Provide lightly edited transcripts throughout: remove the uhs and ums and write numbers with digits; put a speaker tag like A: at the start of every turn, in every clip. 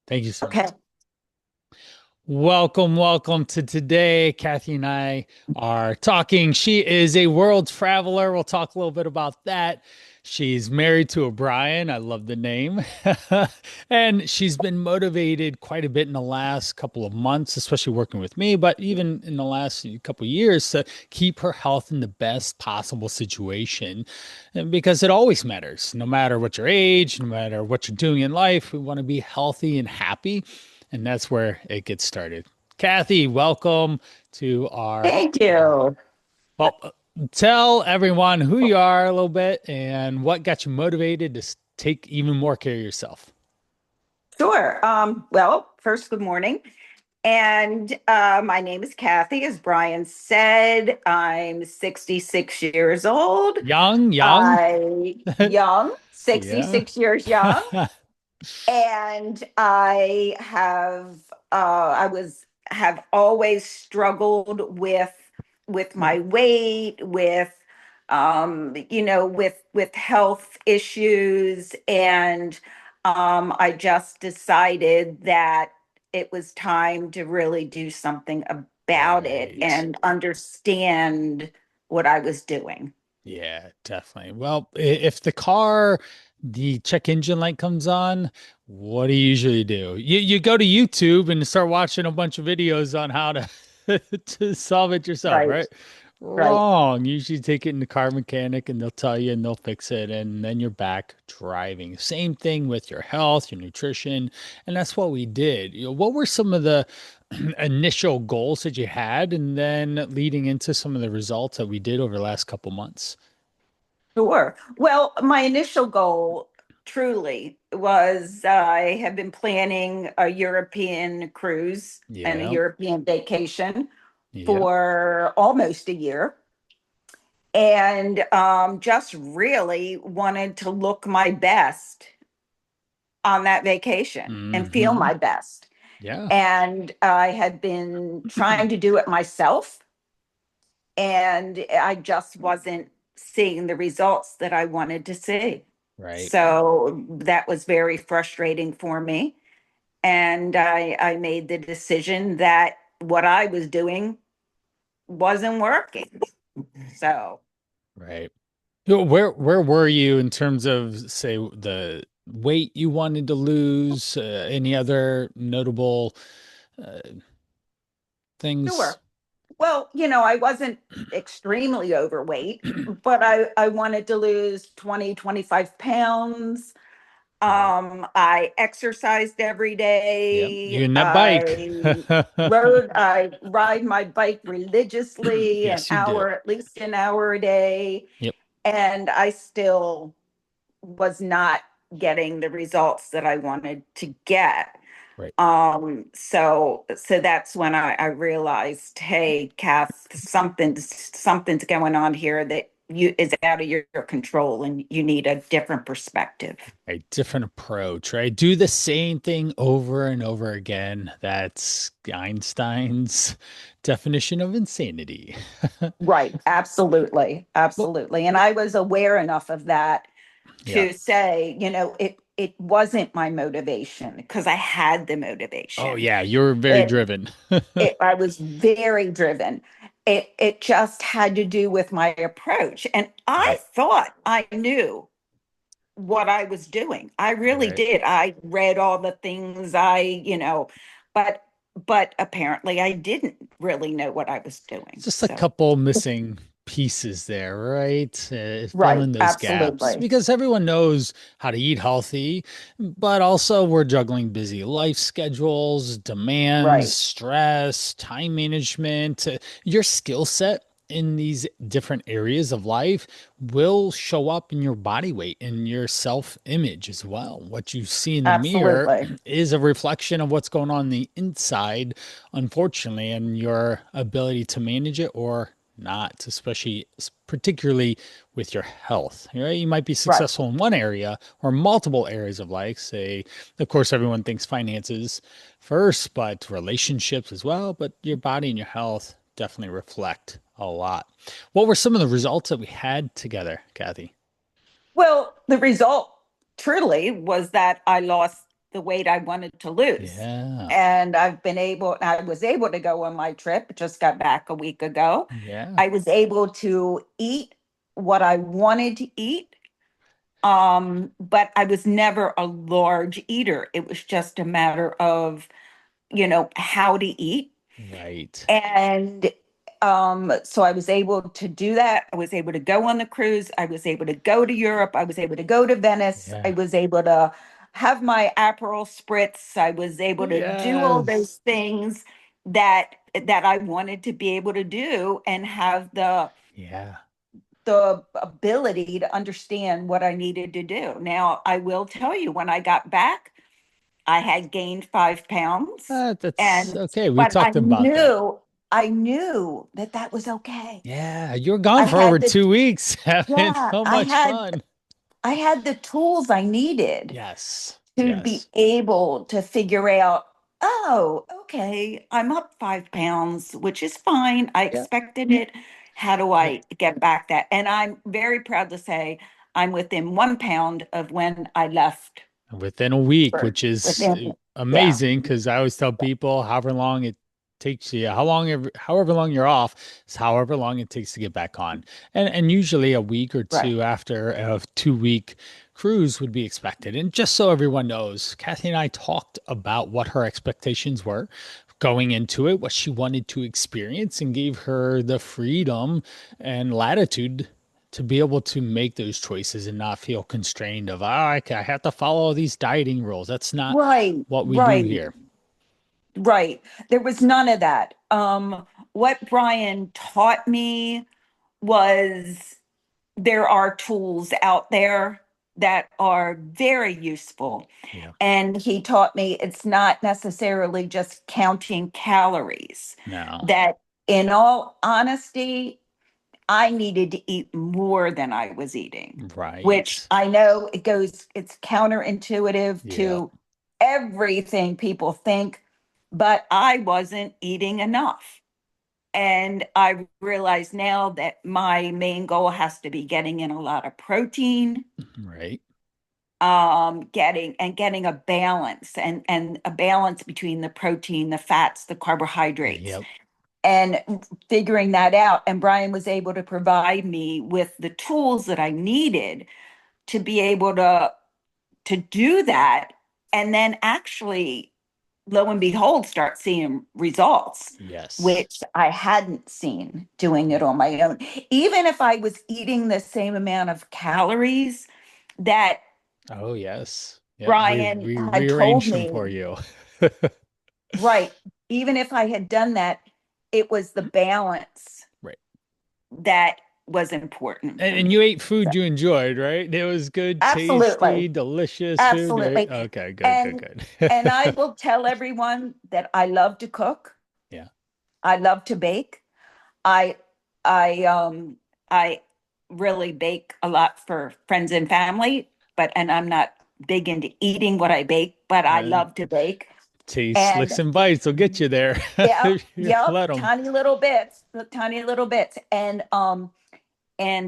A: Thank you so
B: Okay.
A: much. Welcome to today. Kathy and I are talking. She is a world traveler. We'll talk a little bit about that. She's married to O'Brien. I love the name. And she's been motivated quite a bit in the last couple of months, especially working with me, but even in the last couple of years to keep her health in the best possible situation. And because it always matters, no matter what your age, no matter what you're doing in life, we want to be healthy and happy. And that's where it gets started. Kathy, welcome to our.
B: Thank you.
A: Well, tell everyone who you are a little bit and what got you motivated to take even more care of yourself.
B: Sure. Well, first, good morning. And my name is Kathy. As Brian said, I'm 66 years old.
A: Young.
B: Young,
A: Yeah.
B: 66 years young. And have always struggled with my weight, with health issues, and I just decided that it was time to really do something about it
A: Right.
B: and understand what I was doing.
A: Yeah, definitely. Well, if the check engine light comes on, what do you usually do? You go to YouTube and start watching a bunch of videos on how to to solve it yourself,
B: Right,
A: right?
B: right.
A: Wrong. You usually take it in the car mechanic and they'll tell you and they'll fix it, and then you're back driving. Same thing with your health, your nutrition, and that's what we did. What were some of the initial goals that you had, and then leading into some of the results that we did over the last couple months?
B: Sure. Well, my initial goal truly was I have been planning a European cruise and a
A: Yeah.
B: European vacation
A: Yeah.
B: for almost a year, and just really wanted to look my best on that vacation and feel
A: Hmm.
B: my best.
A: Yeah.
B: And I had been trying to do it myself, and I just wasn't seeing the results that I wanted to see.
A: Right.
B: So that was very frustrating for me. And I made the decision that what I was doing wasn't working. So,
A: Right. Where were you in terms of, say, the weight you wanted to lose? Any other notable uh, things?
B: sure. Well, I wasn't extremely overweight, but I wanted to lose 20, 25 pounds.
A: Right.
B: I exercised every
A: Yep.
B: day.
A: You and that bike.
B: I ride my bike religiously,
A: Yes, you do.
B: at least an hour a day,
A: Yep.
B: and I still was not getting the results that I wanted to get.
A: Right.
B: So that's when I realized, hey, Kath, something's going on here that you is out of your control, and you need a different perspective.
A: A different approach, right? Do the same thing over and over again. That's Einstein's definition of insanity.
B: Right, absolutely,
A: Well,
B: absolutely. And I was aware enough of that
A: yeah.
B: to say, it wasn't my motivation because I had the
A: Oh,
B: motivation.
A: yeah. You're very
B: It
A: driven.
B: I was very driven. It just had to do with my approach. And I
A: Right.
B: thought I knew what I was doing. I really
A: Right.
B: did. I read all the things but apparently I didn't really know what I was doing.
A: Just a
B: So,
A: couple missing pieces there, right? Fill
B: right,
A: in those gaps
B: absolutely.
A: because everyone knows how to eat healthy, but also we're juggling busy life schedules, demands,
B: Right.
A: stress, time management. Your skill set in these different areas of life will show up in your body weight and your self image as well. What you see in the mirror
B: Absolutely.
A: is a reflection of what's going on the inside, unfortunately, and your ability to manage it or not, especially particularly with your health. Right? You might be
B: Right.
A: successful in one area or multiple areas of life. Say, of course, everyone thinks finances first, but relationships as well. But your body and your health definitely reflect a lot. What were some of the results that we had together, Kathy?
B: Well, the result truly was that I lost the weight I wanted to lose.
A: Yeah.
B: And I was able to go on my trip, just got back a week ago.
A: Yeah.
B: I was able to eat what I wanted to eat. But I was never a large eater. It was just a matter of, how to eat.
A: Right.
B: And so I was able to do that. I was able to go on the cruise. I was able to go to Europe. I was able to go to Venice. I
A: Yeah.
B: was able to have my Aperol spritz. I was able to do all those
A: Yes.
B: things that I wanted to be able to do and have
A: Yeah.
B: the ability to understand what I needed to do. Now, I will tell you, when I got back, I had gained 5 pounds,
A: That's
B: and
A: okay. We
B: but
A: talked about that.
B: I knew that that was okay.
A: Yeah. You're gone
B: I
A: for over
B: had the
A: 2 weeks having
B: yeah,
A: so much fun.
B: I had the tools I needed
A: Yes.
B: to be
A: Yes.
B: able to figure out, oh, okay, I'm up 5 pounds, which is fine. I
A: Yeah.
B: expected it. How do
A: Yeah.
B: I get back that? And I'm very proud to say I'm within 1 pound of when I left
A: Within a week,
B: for
A: which is
B: within, yeah,
A: amazing because I always tell people however long it takes you, however long you're off is however long it takes to get back on. And usually a week or
B: right.
A: two after a 2 week cruise would be expected. And just so everyone knows, Kathy and I talked about what her expectations were going into it, what she wanted to experience, and gave her the freedom and latitude to be able to make those choices and not feel constrained of, I have to follow these dieting rules. That's not
B: Right,
A: what we do
B: right,
A: here.
B: right. There was none of that. What Brian taught me was there are tools out there that are very useful.
A: Yeah.
B: And he taught me it's not necessarily just counting calories,
A: No.
B: that in all honesty, I needed to eat more than I was eating, which
A: Right.
B: I know it's counterintuitive
A: Yeah.
B: to everything people think, but I wasn't eating enough. And I realize now that my main goal has to be getting in a lot of protein,
A: Right.
B: getting a balance and a balance between the protein, the fats, the carbohydrates,
A: Yep.
B: and figuring that out. And Brian was able to provide me with the tools that I needed to be able to do that, and then actually, lo and behold, start seeing results,
A: Yes.
B: which I hadn't seen doing it
A: Yeah.
B: on my own. Even if I was eating the same amount of calories that
A: Oh, yes. Yep. We
B: Brian
A: we
B: had told
A: rearranged them for
B: me,
A: you.
B: right, even if I had done that, it was the balance
A: Right.
B: that was important for
A: And
B: me.
A: you ate
B: So,
A: food you enjoyed, right? It was good, tasty,
B: absolutely,
A: delicious food, right?
B: absolutely.
A: Okay, good, good,
B: And and I
A: good.
B: will tell everyone that I love to cook.
A: Yeah.
B: I love to bake. I I really bake a lot for friends and family, and I'm not big into eating what I bake, but I
A: Uh,
B: love to bake.
A: Taste,
B: And
A: licks, and bites will get you there.
B: yep,
A: If you
B: yep,
A: let them.
B: tiny little bits, the tiny little bits. And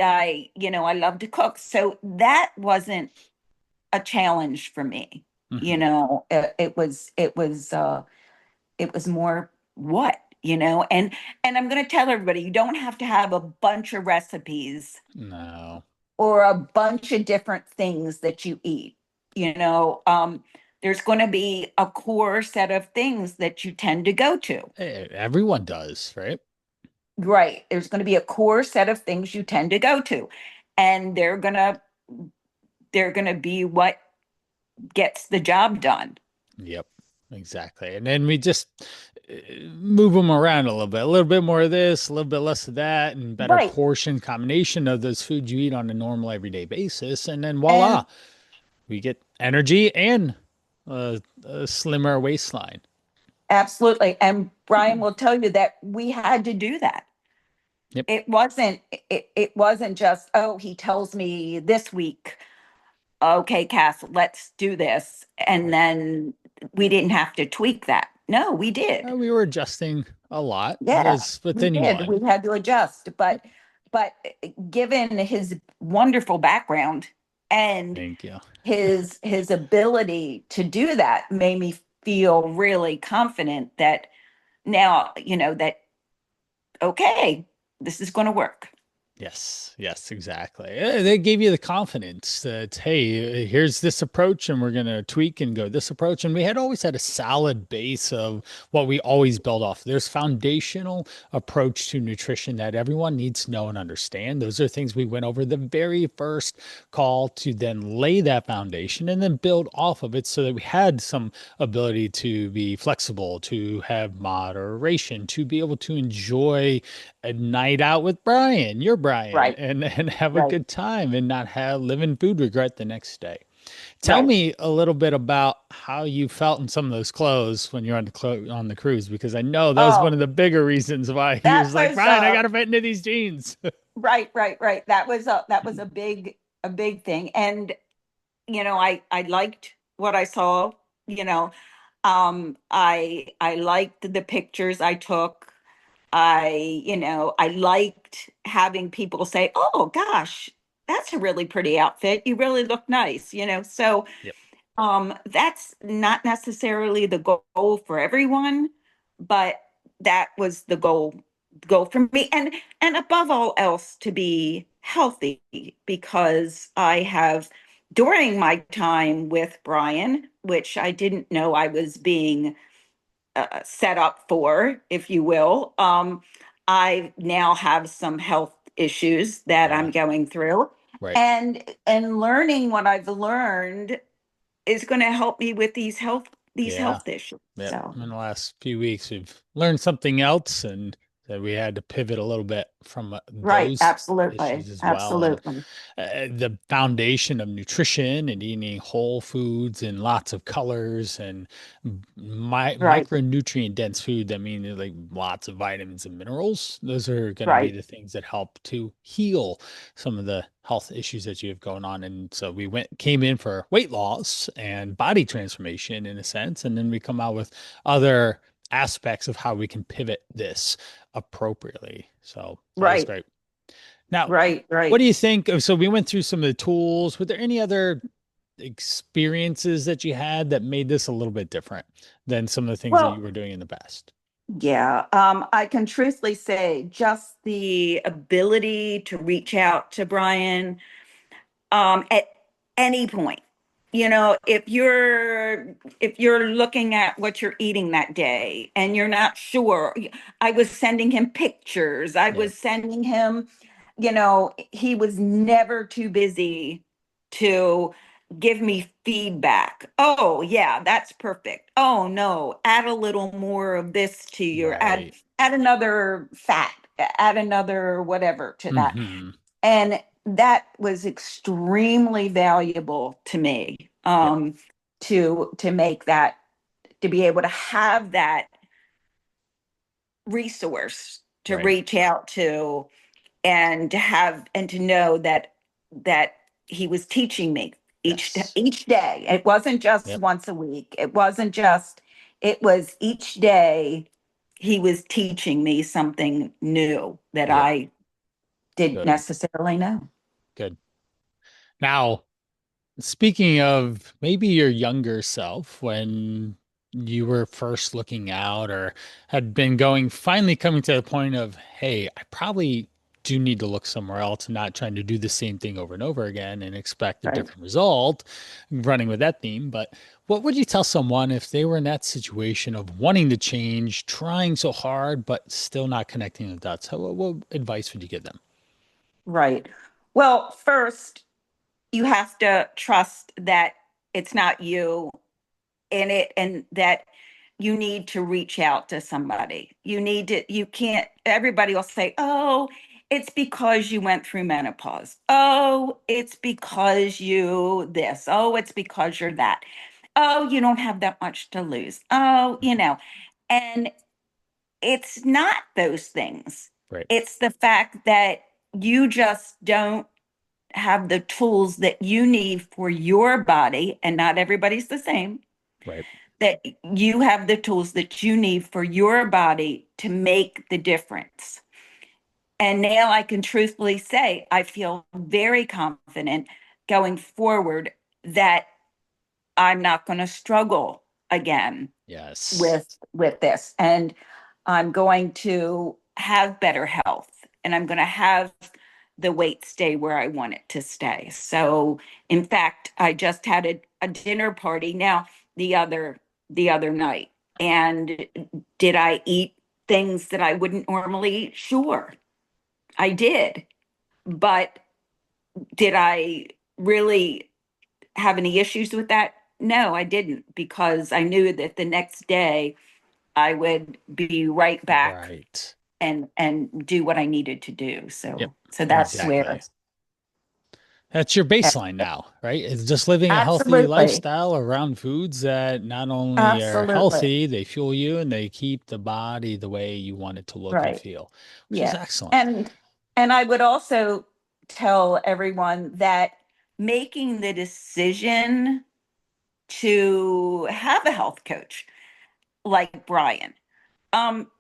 B: I love to cook. So that wasn't a challenge for me.
A: Hmm.
B: It was more and I'm going to tell everybody, you don't have to have a bunch of recipes
A: No.
B: or a bunch of different things that you eat. you know there's going to be a core set of things that you tend to go to.
A: Everyone does, right?
B: Right, there's going to be a core set of things you tend to go to, and they're going to be what gets the job done.
A: Yep, exactly. And then we just move them around a little bit more of this, a little bit less of that, and better
B: Right.
A: portion combination of those foods you eat on a normal everyday basis. And then voila,
B: And
A: we get energy and a slimmer waistline.
B: absolutely. And Brian will tell you that we had to do that.
A: Yep.
B: It wasn't just, oh, he tells me this week, okay, Cass, let's do this. And
A: Right.
B: then we didn't have to tweak that. No, we did.
A: We were adjusting a lot, but
B: Yeah,
A: it's
B: we
A: within
B: did.
A: one.
B: We had to adjust.
A: Yep.
B: But given his wonderful background, And
A: Thank you.
B: his ability to do that made me feel really confident that now, that okay, this is going to work.
A: Yes, yes, exactly. They gave you the confidence that, hey, here's this approach, and we're going to tweak and go this approach. And we had always had a solid base of what we always build off. There's foundational approach to nutrition that everyone needs to know and understand. Those are things we went over the very first call to then lay that foundation and then build off of it so that we had some ability to be flexible, to have moderation, to be able to enjoy a night out with Brian, your Brian,
B: Right,
A: and have a
B: right,
A: good time and not have live in food regret the next day. Tell
B: right.
A: me a little bit about how you felt in some of those clothes when you're on on the cruise, because I know that was one
B: Oh,
A: of the bigger reasons why he
B: that
A: was like,
B: was
A: Brian, I gotta fit into these jeans.
B: right, right, right. That was a big thing. And I liked what I saw, you know. I liked the pictures I took. I liked having people say, "Oh gosh, that's a really pretty outfit. You really look nice," So
A: Yep.
B: that's not necessarily the goal for everyone, but that was the goal for me, and above all else, to be healthy, because I have, during my time with Brian, which I didn't know I was being set up for, if you will. I now have some health issues that
A: Yeah.
B: I'm going through,
A: Right.
B: and learning what I've learned is going to help me with these
A: Yeah.
B: health issues.
A: Yep.
B: So,
A: In the last few weeks, we've learned something else, and that we had to pivot a little bit from
B: right,
A: those
B: absolutely,
A: issues as well. And
B: absolutely,
A: the foundation of nutrition and eating whole foods and lots of colors and
B: right,
A: micronutrient dense food that mean like lots of vitamins and minerals. Those are going to be
B: right,
A: the things that help to heal some of the health issues that you have going on. And so we came in for weight loss and body transformation in a sense, and then we come out with other aspects of how we can pivot this appropriately. So that was
B: right,
A: great. Now,
B: right,
A: what
B: right.
A: do you think? So we went through some of the tools. Were there any other experiences that you had that made this a little bit different than some of the things that you
B: Well,
A: were doing in the past?
B: yeah, I can truthfully say just the ability to reach out to Brian at any point. If you're looking at what you're eating that day and you're not sure, I was sending him pictures. I
A: Yeah.
B: was sending him, he was never too busy to give me feedback. Oh, yeah, that's perfect. Oh, no, add a little more of this to your add
A: Right.
B: add another fat, add another whatever to that.
A: Hmm.
B: And that was extremely valuable to me,
A: Yep.
B: to make that, to be able to have that resource to
A: Right.
B: reach out to, and to know that he was teaching me
A: Yes.
B: each day. It wasn't just
A: Yep.
B: once a week. It was each day he was teaching me something new that
A: Yep.
B: I didn't
A: Good.
B: necessarily know.
A: Good. Now, speaking of maybe your younger self, when you were first looking out or had been going, finally coming to the point of, hey, I probably do need to look somewhere else and not trying to do the same thing over and over again and expect a
B: Right.
A: different result, running with that theme. But what would you tell someone if they were in that situation of wanting to change, trying so hard, but still not connecting the dots? What advice would you give them?
B: Right. Well, first, you have to trust that it's not you in it, and that you need to reach out to somebody. You can't, everybody will say, oh, it's because you went through menopause. Oh, it's because you this. Oh, it's because you're that. Oh, you don't have that much to lose. Oh, and it's not those things.
A: Right.
B: It's the fact that you just don't have the tools that you need for your body, and not everybody's the same,
A: Right.
B: that you have the tools that you need for your body to make the difference. And now I can truthfully say I feel very confident going forward that I'm not going to struggle again
A: Yes.
B: with this, and I'm going to have better health, and I'm going to have the weight stay where I want it to stay. So in fact, I just had a dinner party now the other night. And did I eat things that I wouldn't normally eat? Sure, I did. But did I really have any issues with that? No, I didn't, because I knew that the next day I would be right back
A: Right.
B: and do what I needed to do.
A: Yep.
B: So that's where.
A: Exactly. That's your baseline now, right? It's just living a healthy
B: Absolutely.
A: lifestyle around foods that not only are
B: Absolutely.
A: healthy, they fuel you and they keep the body the way you want it to look and
B: Right.
A: feel, which is
B: Yeah.
A: excellent.
B: And I would also tell everyone that making the decision to have a health coach like Brian, um,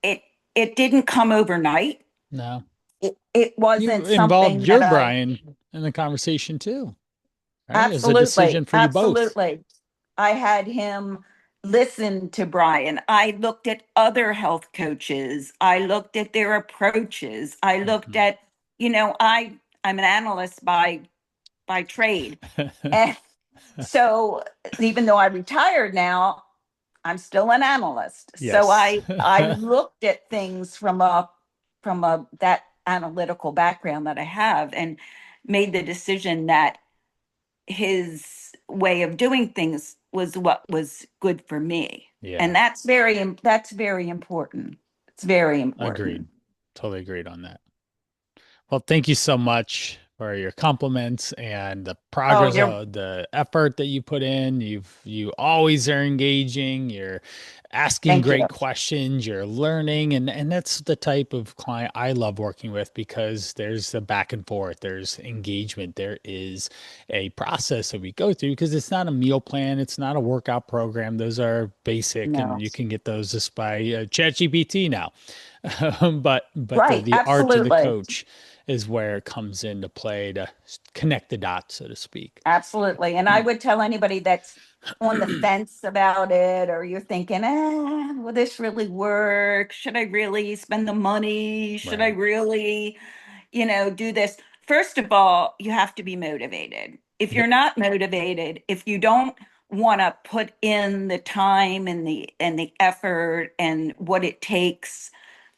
B: it it didn't come overnight.
A: No,
B: It
A: you
B: wasn't
A: involved
B: something
A: your
B: that I.
A: Brian in the conversation too, right? It's a
B: Absolutely,
A: decision for you both.
B: absolutely. I had him listen to Brian. I looked at other health coaches. I looked at their approaches. I looked
A: Mhm.
B: at, I'm an analyst by trade. And so even though I retired now, I'm still an analyst. So
A: Yes.
B: I looked at things from a that analytical background that I have, and made the decision that his way of doing things was what was good for me. And
A: Yeah,
B: that's very important. It's very
A: agreed.
B: important.
A: Totally agreed on that. Well, thank you so much for your compliments and the
B: Oh,
A: progress,
B: you're
A: the effort that you put in. You always are engaging. You're asking
B: Thank you.
A: great questions. You're learning, and that's the type of client I love working with because there's a back and forth. There's engagement. There is a process that we go through because it's not a meal plan. It's not a workout program. Those are basic, and
B: No.
A: you can get those just by ChatGPT now. But
B: Right,
A: the art of the
B: absolutely.
A: coach is where it comes into play to connect the dots, so to speak.
B: Absolutely. And I would tell anybody that's on the fence about it, or you're thinking, will this really work? Should I really spend the money? Should I
A: Right.
B: really, do this? First of all, you have to be motivated. If you're
A: Yep.
B: not motivated, if you don't want to put in the time and the effort and what it takes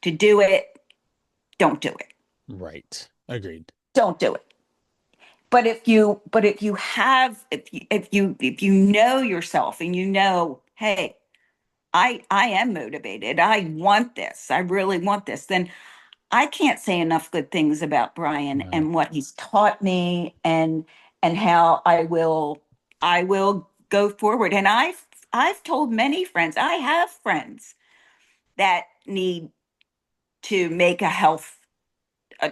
B: to do it, don't do it.
A: Right. Agreed.
B: Don't do it. But if you know yourself, and hey, I am motivated, I want this, I really want this, then I can't say enough good things about Brian
A: No.
B: and what he's taught me, and how I will go forward. And I've told many friends, I have friends that need to make a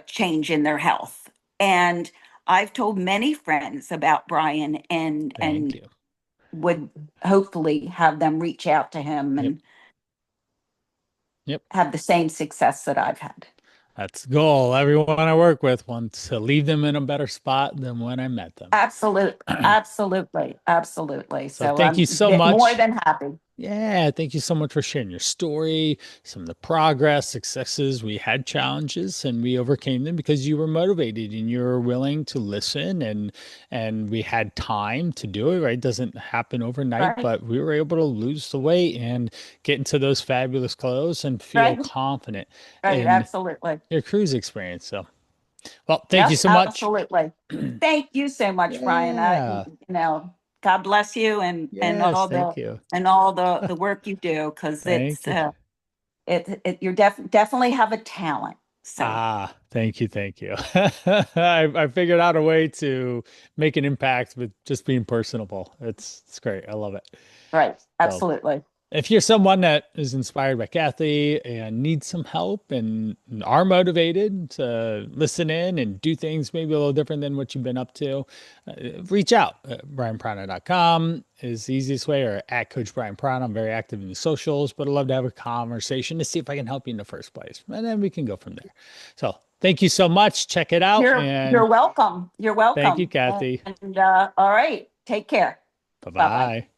B: change in their health. And I've told many friends about Brian,
A: Thank
B: and
A: you.
B: would hopefully have them reach out to him
A: Yep.
B: and
A: Yep.
B: have the same success that I've had.
A: That's the goal. Everyone I work with wants to leave them in a better spot than when I met them.
B: Absolutely.
A: So
B: So
A: thank
B: I'm
A: you so
B: more
A: much.
B: than happy.
A: Yeah, thank you so much for sharing your story, some of the progress, successes. We had challenges and we overcame them because you were motivated and you were willing to listen and we had time to do it, right? It doesn't happen overnight,
B: Right,
A: but we were able to lose the weight and get into those fabulous clothes and feel
B: right,
A: confident
B: right.
A: in
B: Absolutely.
A: your cruise experience. So, well, thank you
B: Yep,
A: so much.
B: absolutely. Thank you so much, Brian.
A: Yeah.
B: God bless you,
A: Yes, thank you.
B: and all the work you do, because
A: Thank you.
B: you're definitely have a talent. So,
A: Ah, thank you, thank you. I figured out a way to make an impact with just being personable. It's great. I love it.
B: right,
A: So
B: absolutely.
A: if you're someone that is inspired by Kathy and needs some help and are motivated to listen in and do things maybe a little different than what you've been up to, reach out. BrianPrana.com is the easiest way, or at Coach Brian Prana. I'm very active in the socials, but I'd love to have a conversation to see if I can help you in the first place. And then we can go from there. So Thank you so much. Check it out.
B: You're
A: And
B: welcome. You're
A: thank you,
B: welcome.
A: Kathy.
B: And all right, take care.
A: Bye
B: Bye bye.
A: bye.